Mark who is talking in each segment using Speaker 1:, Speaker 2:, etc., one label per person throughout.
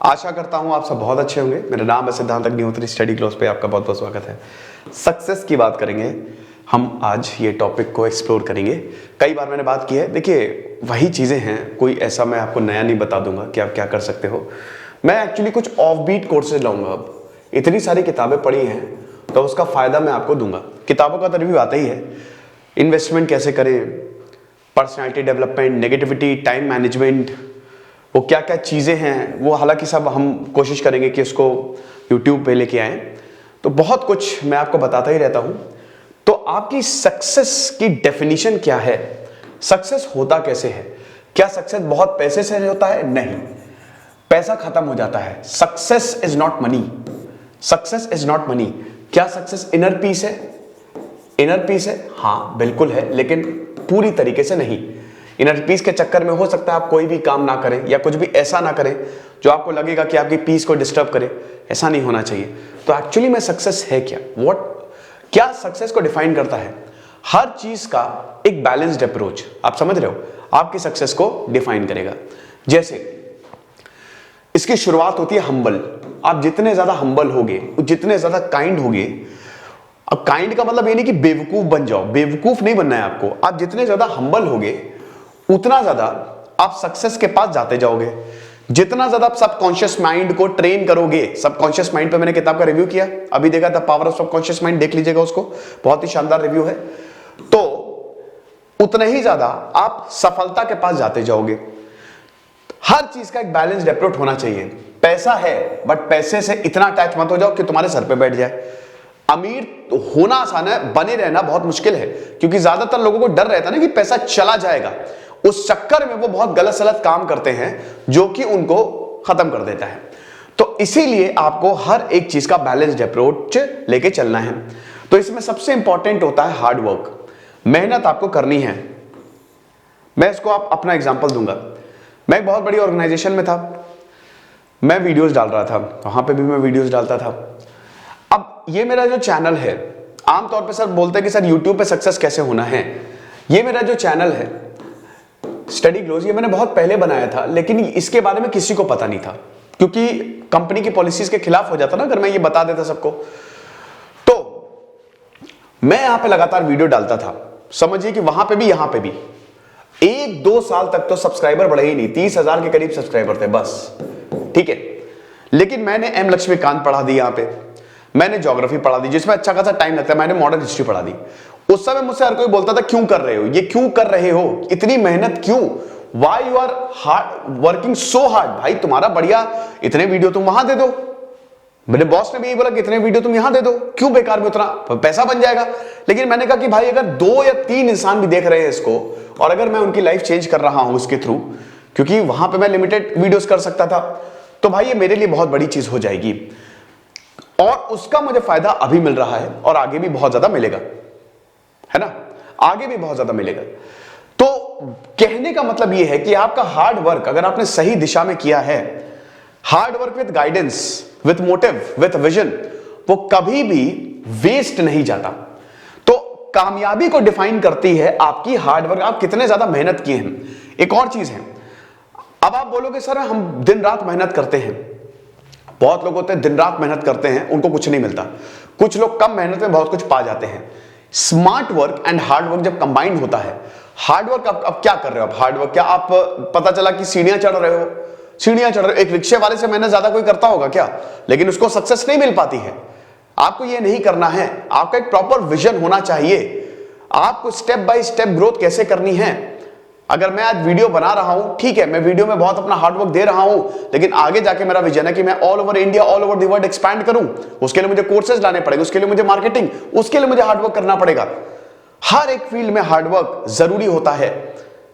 Speaker 1: आशा करता हूं आप सब बहुत अच्छे होंगे। मेरा नाम है सिद्धांत अग्निहोत्री, स्टडी क्लोज पे आपका बहुत बहुत स्वागत है। सक्सेस की बात करेंगे हम आज, ये टॉपिक को एक्सप्लोर करेंगे। कई बार मैंने बात की है, देखिए वही चीज़ें हैं, कोई ऐसा मैं आपको नया नहीं बता दूंगा कि आप क्या कर सकते हो। मैं एक्चुअली कुछ ऑफ बीट कोर्सेज लाऊंगा। अब इतनी सारी किताबें पढ़ी हैं तो उसका फ़ायदा मैं आपको दूंगा। किताबों का तो रिव्यू आता ही है, इन्वेस्टमेंट कैसे करें, personality development, negativity, time management, वो क्या क्या चीज़ें हैं वो हालांकि सब हम कोशिश करेंगे कि उसको यूट्यूब पे लेके आएँ। तो बहुत कुछ मैं आपको बताता ही रहता हूँ। तो आपकी सक्सेस की डेफिनेशन क्या है, सक्सेस होता कैसे है? क्या सक्सेस बहुत पैसे से होता है? नहीं, पैसा खत्म हो जाता है। Success is not money, success is not money. क्या सक्सेस इनर पीस है? इनर पीस है, हाँ बिल्कुल है, लेकिन पूरी तरीके से नहीं। इनर पीस के चक्कर में हो सकता है आप कोई भी काम ना करें या कुछ भी ऐसा ना करें जो आपको लगेगा कि आपकी पीस को डिस्टर्ब करे। ऐसा नहीं होना चाहिए। तो एक्चुअली में सक्सेस है क्या, क्या सक्सेस को डिफाइन करता है? हर चीज का एक बैलेंस्ड अप्रोच, आप समझ रहे हो, आपकी सक्सेस को डिफाइन करेगा। जैसे इसकी शुरुआत होती है हम्बल। आप जितने ज्यादा हम्बल होगे, जितने ज्यादा काइंड होगे, अब काइंड का मतलब ये नहीं कि बेवकूफ बन जाओ, बेवकूफ नहीं बनना है आपको। आप जितने ज्यादा हम्बल होगे उतना ज्यादा आप सक्सेस के पास जाते जाओगे। जितना ज्यादा आप सबकॉन्शियस माइंड को ट्रेन करोगे, सबकॉन्शियस माइंड पे मैंने किताब का रिव्यू किया, अभी देखा था पावर ऑफ सबकॉन्शियस माइंड, देख लीजिएगा उसको, बहुत ही शानदार रिव्यू है। तो उतना ही ज्यादा आप सफलता के पास जाते जाओगे। हर चीज का एक बैलेंस्ड अप्रोच होना चाहिए। पैसा है बट पैसे से इतना अटैच मत हो जाओ कि तुम्हारे सर पे बैठ जाए। अमीर होना आसान है, बने रहना बहुत मुश्किल है, क्योंकि ज्यादातर लोगों को डर रहता है ना कि पैसा चला जाएगा। उस चक्कर में वो बहुत गलत सलत काम करते हैं जो कि उनको खत्म कर देता है। तो इसीलिए आपको हर एक चीज का बैलेंस्ड अप्रोच लेके चलना है। तो इसमें सबसे इंपॉर्टेंट होता है हार्ड वर्क, मेहनत आपको करनी है। मैं इसको आप अपना एग्जांपल दूंगा। मैं एक बहुत बड़ी ऑर्गेनाइजेशन में था, मैं वीडियोस डाल रहा था, वहां पे भी मैं वीडियोस डालता था। अब ये मेरा जो चैनल है, आमतौर पे सर बोलते हैं कि सर यूट्यूब पे सक्सेस कैसे होना है। ये मेरा जो चैनल है स्टडी क्लोज, ये मैंने बहुत पहले बनाया था, लेकिन इसके बारे में किसी को पता नहीं था, क्योंकि कंपनी की पॉलिसीज के खिलाफ हो जाता ना अगर मैं ये बता देता सबको। तो मैं यहां पे लगातार वीडियो डालता था, समझिए कि वहां पे भी यहां पे भी 1-2 साल तक तो सब्सक्राइबर बढ़े ही नहीं, 30,000 के करीब सब्सक्राइबर थे बस, ठीक है। लेकिन मैंने एम लक्ष्मीकांत पढ़ा दी, यहां पे मैंने ज्योग्राफी पढ़ा दी जिसमें अच्छा खासा टाइम लगता है, मैंने मॉडर्न हिस्ट्री पढ़ा दी। उस समय मुझसे हर कोई बोलता था क्यों कर रहे हो ये, क्यों कर रहे हो, इतनी मेहनत क्यों, why you are hard working so hard. भाई तुम्हारा बढ़िया, इतने वीडियो तुम वहां दे दो। मेरे बॉस ने भी यही बोला कि इतने वीडियो तुम यहां दे दो, क्यों बेकार में उतना पैसा बन जाएगा। लेकिन मैंने कहा कि भाई अगर 2 या 3 इंसान भी देख रहे हैं इसको, और अगर मैं उनकी लाइफ चेंज कर रहा हूं इसके थ्रू, क्योंकि वहां पे मैं लिमिटेड वीडियोस कर सकता था, तो भाई ये मेरे लिए बहुत बड़ी चीज हो जाएगी। और उसका मुझे फायदा अभी मिल रहा है और आगे भी बहुत ज्यादा मिलेगा, है ना, आगे भी बहुत ज्यादा मिलेगा। तो कहने का मतलब यह है कि आपका हार्ड वर्क अगर आपने सही दिशा में किया है, hard work with guidance, with motive, with vision, वो कभी भी वेस्ट नहीं जाता। तो कामयाबी को डिफाइन करती है आपकी हार्ड वर्क, आप कितने ज्यादा मेहनत किए हैं। एक और चीज है, अब आप बोलोगे सर हम दिन रात मेहनत करते हैं। बहुत लोग होते हैं दिन रात मेहनत करते हैं, उनको कुछ नहीं मिलता। कुछ लोग कम मेहनत में बहुत कुछ पा जाते हैं। Smart work and hard work जब कंबाइंड होता है, हार्ड वर्क अब क्या कर रहे हो आप, हार्ड वर्क क्या आप, पता चला कि सीढ़ियां चढ़ रहे हो, सीढ़ियां चढ़ रहे हो, एक रिक्शे वाले से मेहनत ज्यादा कोई करता होगा क्या, लेकिन उसको सक्सेस नहीं मिल पाती है। आपको ये नहीं करना है, आपका एक प्रॉपर विजन होना चाहिए, आपको स्टेप बाय स्टेप ग्रोथ कैसे करनी है। अगर मैं आज वीडियो बना रहा हूं, ठीक है, मैं वीडियो में बहुत अपना हार्डवर्क दे रहा हूं, लेकिन आगे जाके मेरा विजन है कि मैं all over India, all over the world expand करूं। उसके लिए मुझे कोर्सेज लाने पड़ेंगे, उसके लिए मुझे मार्केटिंग, उसके लिए मुझे हार्डवर्क करना पड़ेगा। हर एक फील्ड में हार्डवर्क जरूरी होता है,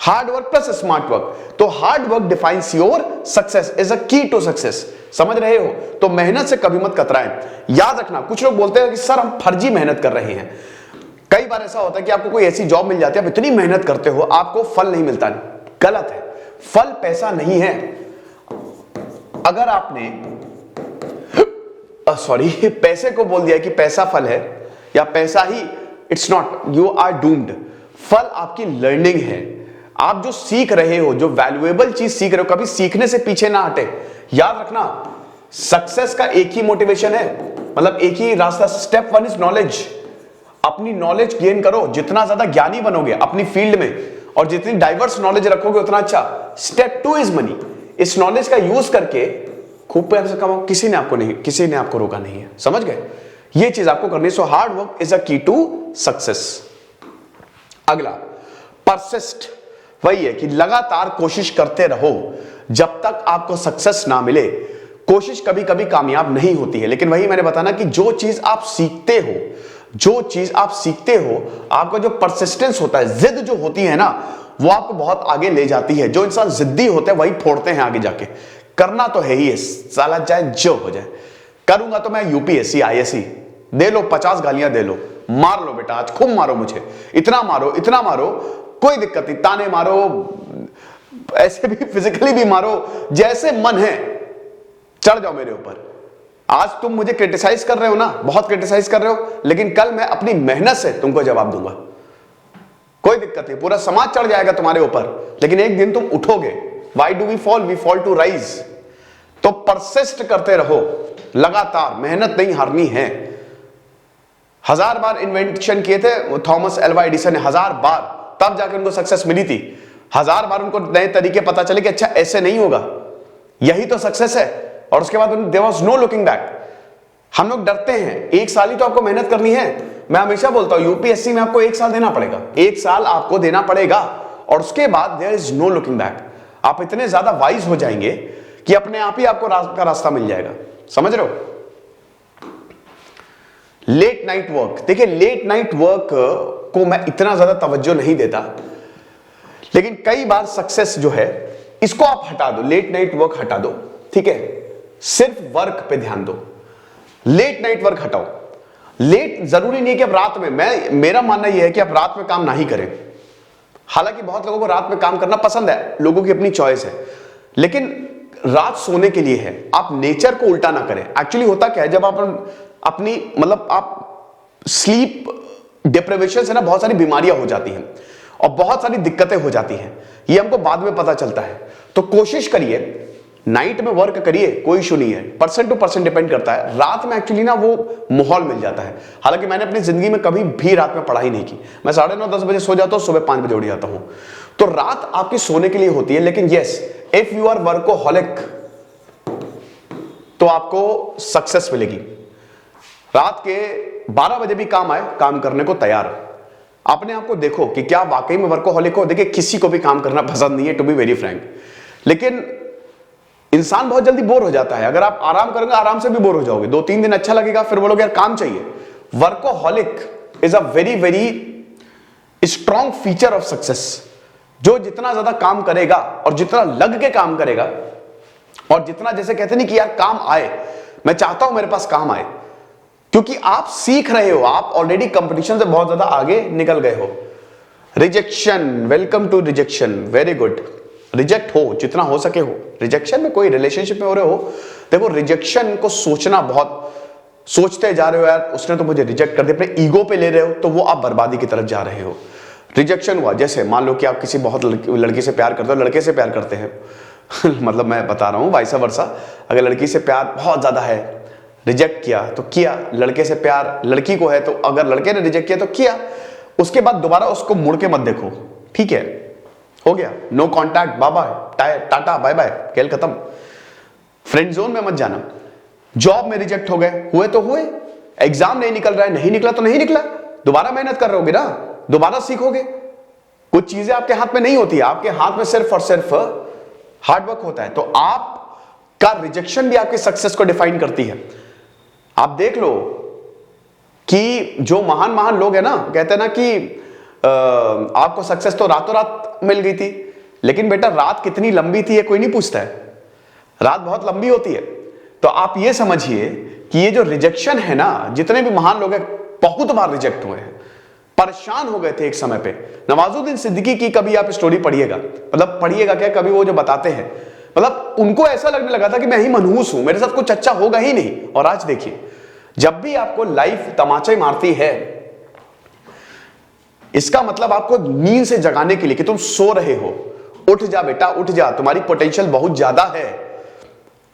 Speaker 1: हार्डवर्क प्लस स्मार्ट वर्क। तो hard work defines your success, is a की टू सक्सेस। समझ रहे हो? तो मेहनत से कभी मत कतराएं। याद रखना, कुछ लोग बोलते हैं कि सर हम फर्जी मेहनत कर रहे हैं। कई बार ऐसा होता है कि आपको कोई ऐसी जॉब मिल जाती है, आप इतनी मेहनत करते हो, आपको फल नहीं मिलता। गलत है, फल पैसा नहीं है। अगर आपने पैसे को बोल दिया कि पैसा फल है या पैसा ही, it's not, you are doomed. फल आपकी लर्निंग है, आप जो सीख रहे हो, जो वैल्यूएबल चीज सीख रहे हो, कभी सीखने से पीछे ना हटे। याद रखना, सक्सेस का एक ही मोटिवेशन है, मतलब एक ही रास्ता। Step 1 is knowledge. अपनी नॉलेज गेन करो, जितना ज्यादा ज्ञानी बनोगे अपनी फील्ड में और जितनी डाइवर्स नॉलेज रखोगे उतना अच्छा। Step 2 is money. इस नॉलेज का यूज करके खूब पैसे कमाओ। किसी ने आपको रोका नहीं है, समझ गए? ये चीज आपको करनी है। So hard work is a की टू सक्सेस। अगला परसिस्ट, वही है कि लगातार कोशिश करते रहो जब तक आपको सक्सेस ना मिले। कोशिश कभी कभी कामयाब नहीं होती है, लेकिन वही मैंने बताना कि जो चीज आप सीखते हो, आपका जो परसिस्टेंस होता है, जिद जो होती है ना, वो आपको बहुत आगे ले जाती है। जो इंसान जिद्दी होते हैं वही फोड़ते हैं आगे जाके। करना तो है ही है, साला चाहे जो हो जाए। करूंगा तो मैं यूपीएससी आईएससी, दे लो 50 गालियां दे लो, मार लो बेटा, आज खूब मारो मुझे, इतना मारो, कोई दिक्कत नहीं। ताने मारो, ऐसे भी फिजिकली भी मारो, जैसे मन है चढ़ जाओ मेरे ऊपर। आज तुम मुझे क्रिटिसाइज कर रहे हो ना, बहुत क्रिटिसाइज कर रहे हो, लेकिन कल मैं अपनी मेहनत से तुमको जवाब दूंगा। कोई दिक्कत नहीं, पूरा समाज चढ़ जाएगा तुम्हारे ऊपर, लेकिन एक दिन तुम उठोगे। Why do we fall? We fall to rise। तो परसिस्ट करते रहो, लगातार मेहनत नहीं हारनी है। 1000 बार इन्वेंशन किए थे थॉमस एल्वा एडिसन ने, 1000 बार, तब जाकर उनको सक्सेस मिली थी। 1000 बार उनको नए तरीके पता चले कि अच्छा ऐसे नहीं होगा, यही तो सक्सेस है। और उसके बाद there was no looking back. हम लोग डरते हैं, 1 साल ही तो आपको मेहनत करनी है। मैं हमेशा बोलता हूं यूपीएससी में आपको 1 साल देना पड़ेगा, 1 साल आपको देना पड़ेगा, और उसके बाद there is no looking back. आप इतने ज्यादा वाइज हो जाएंगे कि अपने आप ही आपको रास्ता मिल जाएगा। समझ रहे हो? लेट नाइट वर्क, देखिए लेट नाइट वर्क को मैं इतना ज्यादा तवज्जो नहीं देता, लेकिन कई बार सक्सेस जो है इसको आप हटा दो, लेट नाइट वर्क हटा दो, ठीक है? सिर्फ वर्क पे ध्यान दो, लेट नाइट वर्क हटाओ। लेट जरूरी नहीं है कि आप रात में, मेरा मानना यह है कि आप रात में काम ना ही करें। हालांकि बहुत लोगों को रात में काम करना पसंद है, लोगों की अपनी चॉइस है, लेकिन रात सोने के लिए है। आप नेचर को उल्टा ना करें। एक्चुअली होता क्या है, जब आप अपनी मतलब आप स्लीप डिप्रिवेशन से ना बहुत सारी बीमारियां हो जाती हैं और बहुत सारी दिक्कतें हो जाती हैं, ये हमको बाद में पता चलता है। तो कोशिश करिए नाइट में वर्क करिए, कोई इशू नहीं है, परसेंट टू परसेंट डिपेंड करता है। रात में एक्चुअली ना वो माहौल मिल जाता है। हालांकि मैंने अपनी जिंदगी में कभी भी रात में पढ़ाई नहीं की। मैं 9:30-10 बजे सो जाता हूं, सुबह 5 बजे उठ जाता हूं। तो रात आपकी सोने के लिए होती है, लेकिन yes, if you are workaholic तो आपको सक्सेस मिलेगी। रात के 12 बजे भी काम आए, काम करने को तैयार। अपने आप को देखो कि क्या वाकई में वर्कोहॉलिक हो। देखिए नहीं को भी काम करना पसंद नहीं है, टू बी वेरी फ्रैंक, लेकिन इंसान बहुत जल्दी बोर हो जाता है। अगर आप आराम करोगे, आराम से भी बोर हो जाओगे। 2-3 दिन अच्छा लगेगा, फिर बोलोगे यार काम चाहिए। Workaholic is a very very strong feature of success. जो जितना ज्यादा काम करेगा और जितना लग के काम करेगा और जितना, जैसे कहते नहीं कि यार काम आए, मैं चाहता हूं मेरे पास काम आए, क्योंकि आप सीख रहे हो, आप ऑलरेडी कंपटीशन से बहुत ज्यादा आगे निकल गए हो। Rejection, welcome to rejection, very good. Reject हो जितना हो सके हो। रिजेक्शन में कोई रिलेशनशिप में हो रहे हो, देखो रिजेक्शन को सोचना, बहुत सोचते जा रहे हो यार उसने तो मुझे रिजेक्ट कर दिया, अपने ईगो पे ले रहे हो, तो वो आप बर्बादी की तरफ जा रहे हो। रिजेक्शन हुआ, जैसे मान लो कि आप किसी बहुत लड़की से प्यार करते हो, लड़के से प्यार करते हैं मतलब मैं बता रहा हूं वाइस वर्सा, अगर लड़की से प्यार बहुत ज्यादा है, रिजेक्ट किया तो किया। लड़के से प्यार लड़की को है, तो अगर लड़के ने रिजेक्ट किया तो किया, उसके बाद दोबारा उसको मुड़ के मत देखो, ठीक है? हो गया, नो कॉन्टैक्ट, बाबा टाटा बाय बाय, खेल खत्म। फ्रेंड जोन में मत जाना। जॉब में रिजेक्ट हो गए, हुए तो हुए, एग्जाम नहीं निकल रहा है, नहीं निकला तो नहीं निकला, दोबारा मेहनत कर रहोगे ना, दोबारा सीखोगे। कुछ चीजें आपके हाथ में नहीं होती है, आपके हाथ में सिर्फ और सिर्फ हार्डवर्क होता है। तो आपका रिजेक्शन भी आपकी सक्सेस को डिफाइन करती है। आप देख लो कि जो महान महान लोग हैं ना, कहते हैं ना कि आपको सक्सेस तो रातों रात मिल गई थी, लेकिन बेटा रात कितनी लंबी थी ये कोई नहीं पूछता है। रात बहुत लंबी होती है। तो आप ये समझिए कि ये जो रिजेक्शन है ना, जितने भी महान लोग हैं बहुत बार रिजेक्ट हुए हैं, परेशान हो गए थे एक समय पे। नवाजुद्दीन सिद्दीकी की कभी आप स्टोरी पढ़िएगा, मतलब पढ़िएगा क्या, कभी वो जो बताते हैं, मतलब उनको ऐसा लगने लगा था कि मैं ही मनहूस हूं, मेरे साथ कुछ अच्छा होगा ही नहीं। और आज देखिए, जब भी आपको लाइफ तमाचे मारती है, इसका मतलब आपको नींद से जगाने के लिए कि तुम सो रहे हो, उठ जा बेटा उठ जा, तुम्हारी पोटेंशियल बहुत ज्यादा है।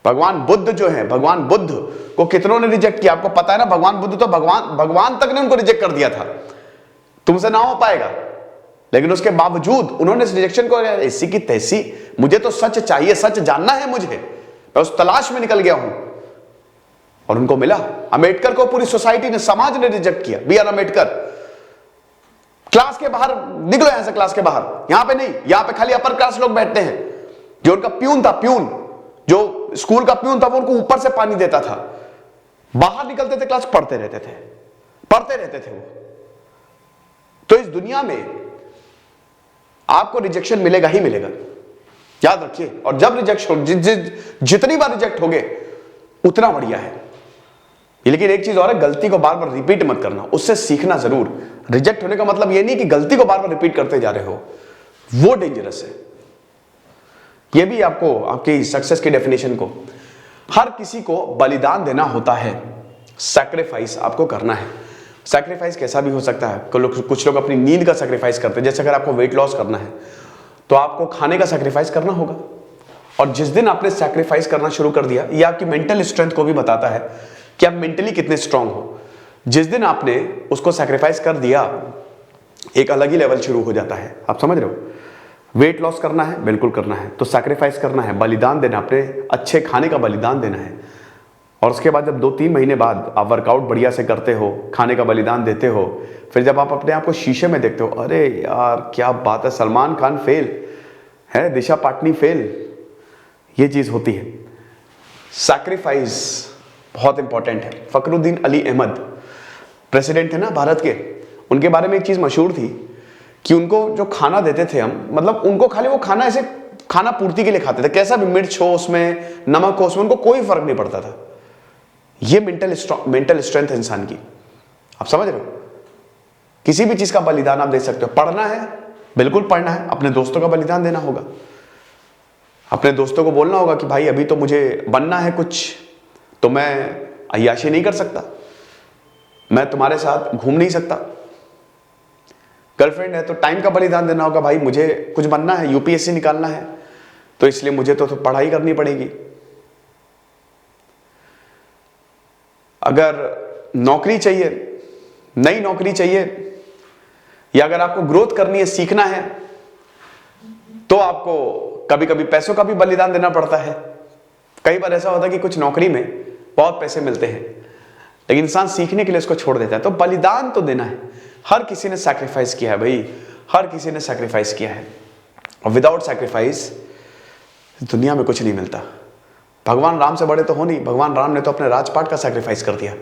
Speaker 1: भगवान बुद्ध जो है, भगवान बुद्ध को कितनों ने रिजेक्ट किया, आपको पता है ना। भगवान बुद्ध तो भगवान तक ने उनको रिजेक्ट कर दिया था, तुमसे ना हो पाएगा। लेकिन उसके बावजूद उन्होंने इस रिजेक्शन को, ऐसी की तैसी, मुझे तो सच चाहिए, सच जानना है मुझे, मैं उस तलाश में निकल गया हूं और उनको मिला। अंबेडकर को पूरी सोसाइटी ने, समाज ने रिजेक्ट किया। बी आर अंबेडकर, क्लास के बाहर निकलो, यहां से क्लास के बाहर, यहां पे नहीं, यहां पे खाली अपर क्लास लोग बैठते हैं। जो उनका प्यून था, प्यून जो स्कूल का प्यून था, वो उनको ऊपर से पानी देता था। बाहर निकलते थे क्लास, पढ़ते रहते थे वो। तो इस दुनिया में आपको रिजेक्शन मिलेगा ही मिलेगा, याद रखिए। और जब रिजेक्शन, जितनी बार रिजेक्ट होगे उतना बढ़िया है। लेकिन एक चीज और है, गलती को बार बार रिपीट मत करना, उससे सीखना जरूर। रिजेक्ट होने का मतलब यह नहीं कि गलती को बार बार रिपीट करते जा रहे हो, वो डेंजरस है। यह भी आपको, आपकी सक्सेस की डेफिनेशन को, हर किसी को बलिदान देना होता है, सैक्रिफाइस आपको करना है। सैक्रिफाइस कैसा भी हो सकता है। कुछ लोग अपनी नींद का सैक्रिफाइस करते हैं। जैसे अगर आपको वेट लॉस करना है तो आपको खाने का सैक्रिफाइस करना होगा। और जिस दिन आपने सैक्रिफाइस करना शुरू कर दिया, ये आपकी मेंटल स्ट्रेंथ को भी बताता है कि आप मेंटली कितने स्ट्रांग हो। जिस दिन आपने उसको सैक्रिफाइस कर दिया, एक अलग ही लेवल शुरू हो जाता है। आप समझ रहे हो। वेट लॉस करना है, बिल्कुल करना है, तो सैक्रिफाइस करना है, बलिदान देना, अपने अच्छे खाने का बलिदान देना है। और उसके बाद जब 2-3 महीने बाद आप वर्कआउट बढ़िया से करते हो, खाने का बलिदान देते हो, फिर जब आप अपने आप को शीशे में देखते हो, अरे यार क्या बात है, सलमान खान फेल है, दिशा पाटनी फेल, ये चीज होती है। सैक्रिफाइस बहुत इंपॉर्टेंट है। फखरुद्दीन अली अहमद प्रेसिडेंट थे ना भारत के, उनके बारे में एक चीज मशहूर थी कि उनको जो खाना देते थे हम, मतलब उनको खाली वो खाना ऐसे खाना पूर्ति के लिए खाते थे, कैसा भी मिर्च हो उसमें, नमक हो उसमें, उनको कोई फर्क नहीं पड़ता था। ये मेंटल स्ट्रेंथ है इंसान की। आप समझ रहे हो। किसी भी चीज का बलिदान आप दे सकते हो। पढ़ना है, बिल्कुल पढ़ना है, अपने दोस्तों का बलिदान देना होगा। अपने दोस्तों को बोलना होगा कि भाई अभी तो मुझे बनना है कुछ, तो मैं अय्याशी नहीं कर सकता, मैं तुम्हारे साथ घूम नहीं सकता। गर्लफ्रेंड है तो टाइम का बलिदान देना होगा, भाई मुझे कुछ बनना है, यूपीएससी निकालना है, तो इसलिए मुझे तो पढ़ाई करनी पड़ेगी। अगर नौकरी चाहिए, नई नौकरी चाहिए, या अगर आपको ग्रोथ करनी है, सीखना है, तो आपको कभी कभी पैसों का भी बलिदान देना पड़ता है। कई बार ऐसा होता है कि कुछ नौकरी में बहुत पैसे मिलते हैं, लेकिन इंसान सीखने के लिए उसको छोड़ देता है। तो बलिदान तो देना है। हर किसी ने सैक्रिफाइस किया है भाई, हर किसी ने सैक्रिफाइस किया है। और विदाउट सैक्रिफाइस दुनिया में कुछ नहीं मिलता। भगवान राम से बड़े तो हो नहीं, भगवान राम ने तो अपने राजपाट का सैक्रिफाइस कर दिया,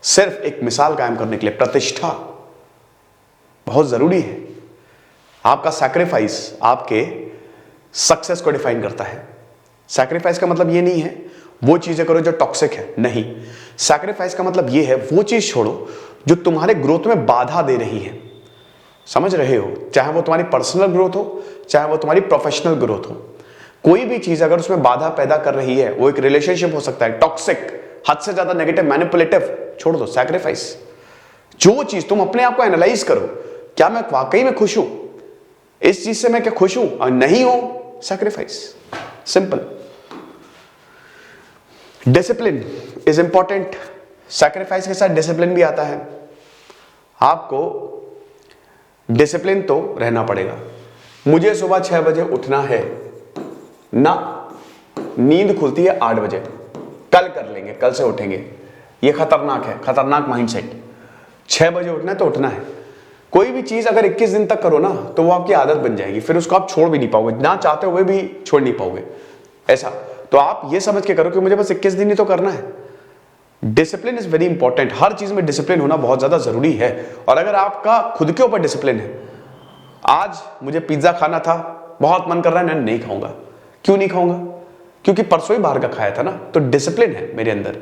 Speaker 1: सिर्फ एक मिसाल कायम करने के लिए। प्रतिष्ठा बहुत जरूरी है। आपका सैक्रिफाइस आपके सक्सेस को डिफाइन करता है। सैक्रिफाइस का मतलब ये नहीं है वो चीजें करो जो टॉक्सिक है, नहीं। सैक्रिफाइस का मतलब ये है वो चीज छोड़ो जो तुम्हारे ग्रोथ में बाधा दे रही है। समझ रहे हो। चाहे वो तुम्हारी पर्सनल ग्रोथ हो, चाहे वो तुम्हारी प्रोफेशनल ग्रोथ हो, कोई भी चीज अगर उसमें बाधा पैदा कर रही है, वो एक रिलेशनशिप हो सकता है टॉक्सिक, हद से ज्यादा नेगेटिव, मैनिपुलेटिव, छोड़ दो। सैक्रिफाइस, जो चीज तुम अपने आप को एनालाइज करो, क्या मैं वाकई में खुश हूं, इस चीज से मैं क्या खुश हूं और नहीं हूं, sacrifice. Simple. Discipline is important. Sacrifice के साथ डिसिप्लिन भी आता है। आपको डिसिप्लिन तो रहना पड़ेगा। मुझे सुबह 6 बजे उठना है ना, नींद खुलती है 8 बजे, कल कर लेंगे, कल से उठेंगे, ये खतरनाक है, खतरनाक माइंडसेट। 6 बजे उठना है तो उठना है। कोई भी चीज अगर 21 दिन तक करो ना तो वो आपकी आदत बन जाएगी, फिर उसको आप छोड़ भी नहीं पाओगे, ना चाहते हुए भी छोड़ नहीं पाओगे ऐसा। तो आप ये समझ के करो कि मुझे बस 21 दिन ही तो करना है। Discipline is very important. हर चीज में डिसिप्लिन होना बहुत ज्यादा जरूरी है। और अगर आपका खुद के ऊपर डिसिप्लिन है, आज मुझे पिज्जा खाना था, बहुत मन कर रहा है, मैं नहीं खाऊंगा। क्यों नहीं खाऊंगा? क्योंकि परसों ही बाहर का खाया था ना, तो डिसिप्लिन है मेरे अंदर,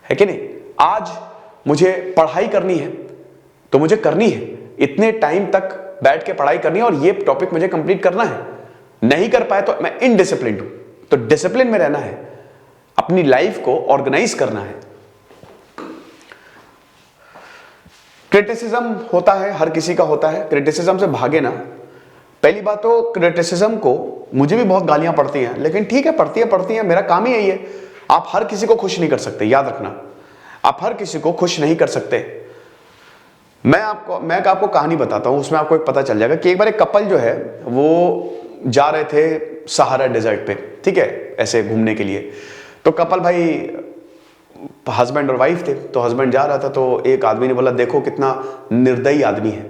Speaker 1: है कि नहीं। आज मुझे पढ़ाई करनी है तो मुझे करनी है, इतने टाइम तक बैठ के पढ़ाई करनी है और ये टॉपिक मुझे कंप्लीट करना है। नहीं कर पाए तो मैं इनडिसिप्लिन्ड हूं। तो डिसिप्लिन में रहना है, अपनी लाइफ को ऑर्गेनाइज करना है। क्रिटिसिज्म होता है, हर किसी का होता है, क्रिटिसिज्म से भागे ना। पहली बात तो क्रिटिसिज्म को मुझे भी बहुत गालियां पड़ती हैं, लेकिन ठीक है, पड़ती हैं, मेरा काम ही यही है। आप हर किसी को खुश नहीं कर सकते, याद रखना, आप हर किसी को खुश नहीं कर सकते। मैं आपको कहानी बताता हूं, उसमें आपको एक पता चल जाएगा कि एक बार एक कपल जो है वो जा रहे थे सहारा डेजर्ट पे, ठीक है, ऐसे घूमने के लिए। तो कपल भाई हस्बैंड और वाइफ थे, तो हस्बैंड जा रहा था, तो एक आदमी ने बोला देखो कितना निर्दयी आदमी है,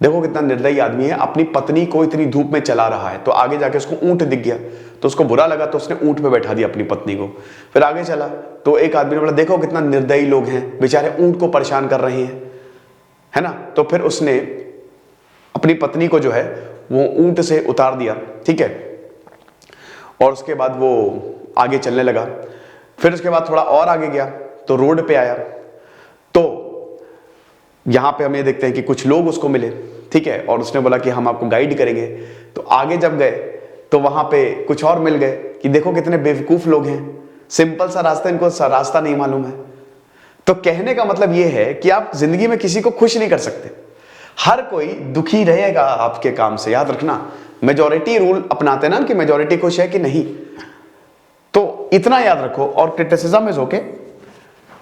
Speaker 1: देखो कितना निर्दयी आदमी है, अपनी पत्नी को इतनी धूप में चला रहा है। तो आगे जाके उसको ऊंट दिख गया, तो उसको बुरा लगा, तो उसने ऊंट पे बैठा दिया अपनी पत्नी को। फिर आगे चला तो एक आदमी ने बोला देखो कितना निर्दयी लोग हैं, बेचारे ऊंट को परेशान कर रहे हैं, है ना। तो फिर उसने अपनी पत्नी को जो है वो ऊंट से उतार दिया, ठीक है, और उसके बाद वो आगे चलने लगा। फिर उसके बाद थोड़ा और आगे गया तो रोड पे आया, तो यहां पे हम ये देखते हैं कि कुछ लोग उसको मिले, ठीक है, और उसने बोला कि हम आपको गाइड करेंगे। तो आगे जब गए तो वहां पे कुछ और मिल गए कि देखो कितने बेवकूफ लोग हैं, सिंपल सा रास्ता, इनको रास्ता नहीं मालूम है। तो कहने का मतलब ये है कि आप जिंदगी में किसी को खुश नहीं कर सकते, हर कोई दुखी रहेगा आपके काम से, याद रखना। मेजॉरिटी रूल अपनाते ना कि मेजॉरिटी खुश है कि नहीं, तो इतना याद रखो। और क्रिटिसिज्म इज ओके,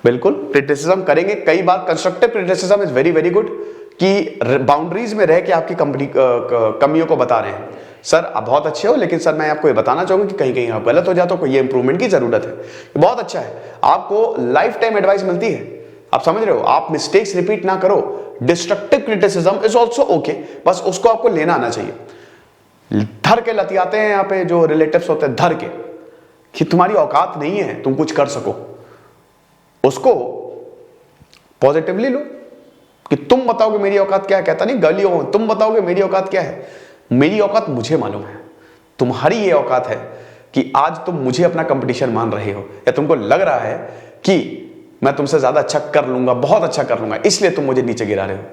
Speaker 1: बिल्कुल क्रिटिसिज्म करेंगे, कई बार constructive criticism is very very good, कि बाउंड्रीज में रह के आपकी कमियों को बता रहे हैं। सर आप बहुत अच्छे हो, लेकिन सर मैं आपको ये बताना चाहूंगा कि कहीं कहीं आप गलत हो जाते हो, ये इंप्रूवमेंट की जरूरत है। ये बहुत अच्छा है, आपको लाइफ टाइम एडवाइस मिलती है, आप समझ रहे हो, आप मिस्टेक्स रिपीट ना करो। Destructive criticism is also okay, बस उसको आपको लेना आना चाहिए। धर के लतियाते हैं यहाँ पे जो रिलेटिव्स होते हैं, धर के कि तुम्हारी औकात नहीं है तुम कुछ कर सको, उसको पॉजिटिवली लो कि तुम बताओगे मेरी औकात क्या है। कहता नहीं गलियों, तुम बताओगे मेरी औकात क्या है, मेरी औकात मुझे मालूम है, तुम्हारी ये औकात है कि आज तुम मुझे अपना कंपटीशन मान रहे हो, या तुमको लग रहा है कि मैं तुमसे ज्यादा अच्छा कर लूंगा, बहुत अच्छा कर लूंगा, इसलिए तुम मुझे नीचे गिरा रहे हो।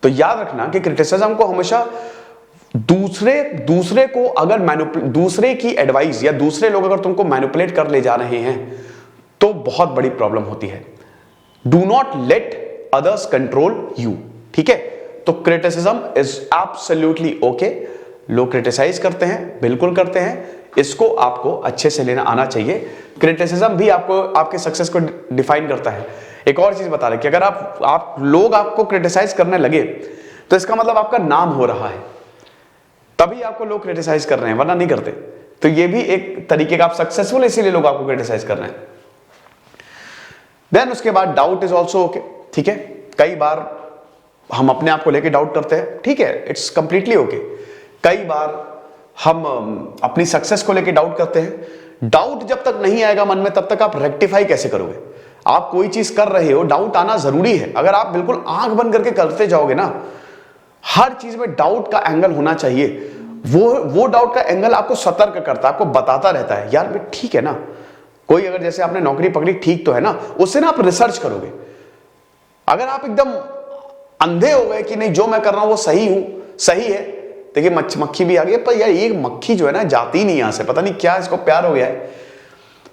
Speaker 1: तो याद रखना कि क्रिटिसिज्म को हमेशा दूसरे को अगर दूसरे की एडवाइस या दूसरे लोग अगर तुमको मैनिपुलेट कर ले जा रहे हैं तो बहुत बड़ी प्रॉब्लम होती है। Do not let others control you, ठीक है। तो क्रिटिसिज्म इज एब्सोल्युटली ओके, लोग क्रिटिसाइज करते हैं, बिल्कुल करते हैं, इसको आपको अच्छे से लेना आना चाहिए। क्रिटिसिज्म भी आपको आपके सक्सेस को डिफाइन करता है। एक और चीज बता रहे कि अगर आप लोग आपको क्रिटिसाइज करने लगे तो इसका मतलब आपका नाम हो रहा है, तभी आपको लोग क्रिटिसाइज कर रहे हैं, वरना नहीं करते। तो ये भी एक तरीके का आप सक्सेसफुल, इसीलिए लोग आपको क्रिटिसाइज कर रहे हैं। देन उसके बाद डाउट इज ऑल्सो ओके, ठीक है। कई बार हम अपने आप को लेके डाउट करते हैं, ठीक है, इट्स कंप्लीटली ओके। कई बार हम अपनी सक्सेस को लेके डाउट करते हैं। डाउट जब तक नहीं आएगा मन में, तब तक आप रेक्टिफाई कैसे करोगे। आप कोई चीज कर रहे हो, डाउट आना जरूरी है। अगर आप बिल्कुल आंख बंद करके करते जाओगे ना, हर चीज में डाउट का एंगल होना चाहिए। वो डाउट का एंगल आपको सतर्क करता है, आपको बताता रहता है यार भाई ठीक है ना। कोई अगर जैसे आपने नौकरी पकड़ी, ठीक तो है ना, उससे ना आप रिसर्च करोगे। अगर आप एकदम अंधे हो गए कि नहीं जो मैं कर रहा हूं वो सही है, देखिए मक्खी भी आ गई, पर यार ये मक्खी जो है ना जाती नहीं यहां से, पता नहीं क्या इसको प्यार हो गया है।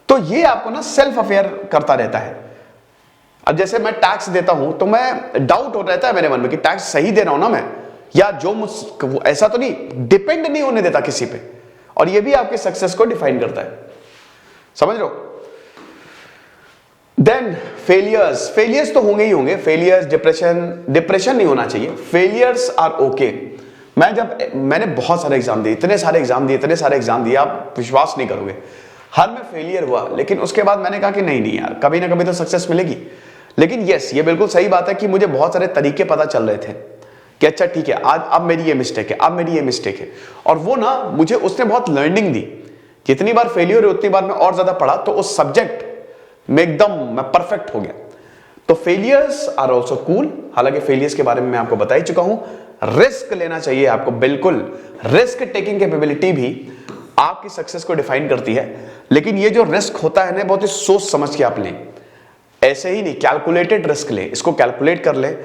Speaker 1: तो ये आपको ना सेल्फ अफेयर करता रहता है। अब जैसे मैं टैक्स देता हूं तो मैं डाउट हो रहता है मेरे मन में कि टैक्स सही दे रहा हूं ना मैं, या जो ऐसा तो नहीं, डिपेंड नहीं होने देता किसी पे। और ये भी आपके सक्सेस को डिफाइन करता है, समझ लो। देन फेलियर्स तो होंगे ही होंगे। फेलियर्स, डिप्रेशन नहीं होना चाहिए, फेलियर्स आर ओके। मैंने बहुत सारे एग्जाम दिए, इतने सारे एग्जाम दिए, आप विश्वास नहीं करोगे। हर में फेलियर हुआ, लेकिन उसके बाद मैंने कहा कि नहीं यार, कभी ना कभी तो सक्सेस मिलेगी। लेकिन यस, ये बिल्कुल सही बात है कि मुझे बहुत सारे तरीके पता चल रहे थे कि अच्छा ठीक है, आज अब मेरी ये मिस्टेक है, और वो ना मुझे उसने बहुत लर्निंग दी। जितनी बार फेलियर हुई उतनी बार मैं और ज्यादा पढ़ा, तो उस सब्जेक्ट में एकदम मैं परफेक्ट हो गया। तो फेलियर्स आर ऑल्सो कूल। हालांकि फेलियर्स के बारे में मैं आपको बता ही चुका हूं। रिस्क लेना चाहिए आपको, बिल्कुल। रिस्क टेकिंग कैपेबिलिटी भी आपकी सक्सेस को डिफाइन करती है। लेकिन ये जो रिस्क होता है ना, बहुत ही सोच समझ के आप लें, ऐसे ही नहीं, कैलकुलेटेड रिस्क लें। इसको कैलकुलेट कर लें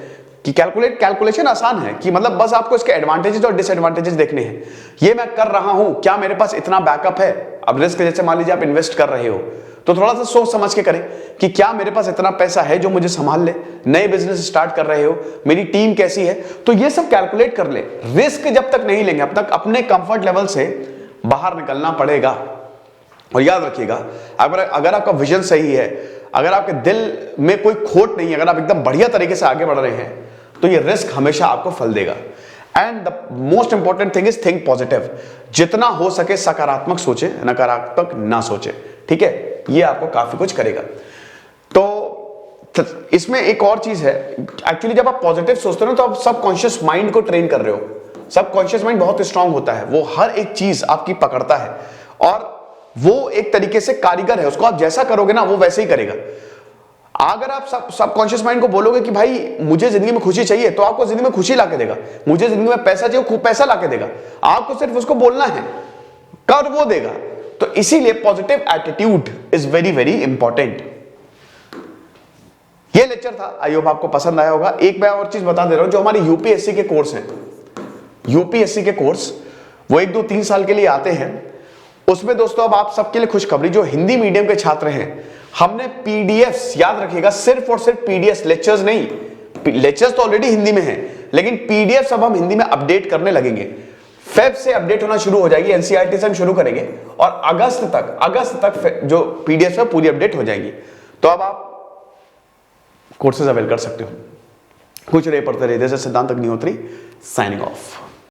Speaker 1: कि कैलकुलेशन आसान है कि मतलब बस आपको इसके एडवांटेजेस और डिसएडवांटेजेस देखने हैं। ये मैं कर रहा हूं, क्या मेरे पास इतना बैकअप है, अब रिस्क जैसे मान लीजिए आप इन्वेस्ट कर रहे हो तो थोड़ा सा सोच समझ के करें कि क्या मेरे पास इतना पैसा है जो मुझे संभाल ले, नए बिजनेस स्टार्ट कर रहे हो, मेरी टीम कैसी है, तो ये सब कैलकुलेट कर ले। रिस्क जब तक नहीं लेंगे अब तक अपने कंफर्ट लेवल से बाहर निकलना पड़ेगा। और याद रखिएगा, अगर आपका विजन सही है, अगर आपके दिल में कोई खोट नहीं है, अगर आप एकदम बढ़िया तरीके से आगे बढ़ रहे हैं, तो ये रिस्क हमेशा आपको फल देगा। And the most important thing is think positive. जितना हो सके सकारात्मक सोचे, नकारात्मक ना सोचे, ठीक है? ये आपको काफी कुछ करेगा। तो इसमें एक और चीज है, एक्चुअली जब आप पॉजिटिव सोचते हो ना तो आप सबकॉन्शियस माइंड को ट्रेन कर रहे हो। सबकॉन्शियस माइंड बहुत स्ट्रांग होता है, वो हर एक चीज आपकी पकड़ता है और वो एक तरीके से कारीगर है, उसको आप जैसा करोगे ना वो वैसे ही करेगा। अगर आप सबकॉन्शियस माइंड को बोलोगे कि भाई मुझे जिंदगी में खुशी चाहिए, तो आपको जिंदगी में खुशी लाके देगा। मुझे जिंदगी में पैसा चाहिए, खूब पैसा लाके देगा। आपको सिर्फ उसको बोलना है, कर वो देगा। तो इसीलिए positive attitude is very very important. ये लेक्चर था, आई होप आपको पसंद आया होगा। एक मैं और चीज बता दे रहा हूं, जो हमारे यूपीएससी के कोर्स हैं, यूपीएससी के कोर्स वो 1, 2, 3 साल के लिए आते हैं। उसमें दोस्तों अब आप सबके लिए खुशखबरी, जो हिंदी मीडियम के छात्र हैं, हमने पीडीएफ्स, याद रखिएगा, सिर्फ और सिर्फ पीडीएफ, लेक्चर्स नहीं। लेक्चर्स तो ऑलरेडी हिंदी में हैं, लेकिन पीडीएफ अब हम हिंदी में अपडेट करने लगेंगे। फेब से अपडेट होना शुरू हो जाएगी, एनसीईआरटी से हम शुरू करेंगे और अगस्त तक जो पीडीएफ है पूरी अपडेट हो जाएगी। तो अब आप कोर्सेज अवेल कर सकते हो। कुछ रहे पढ़ते रहे। जैसे सिद्धांत अग्निहोत्री साइनिंग ऑफ।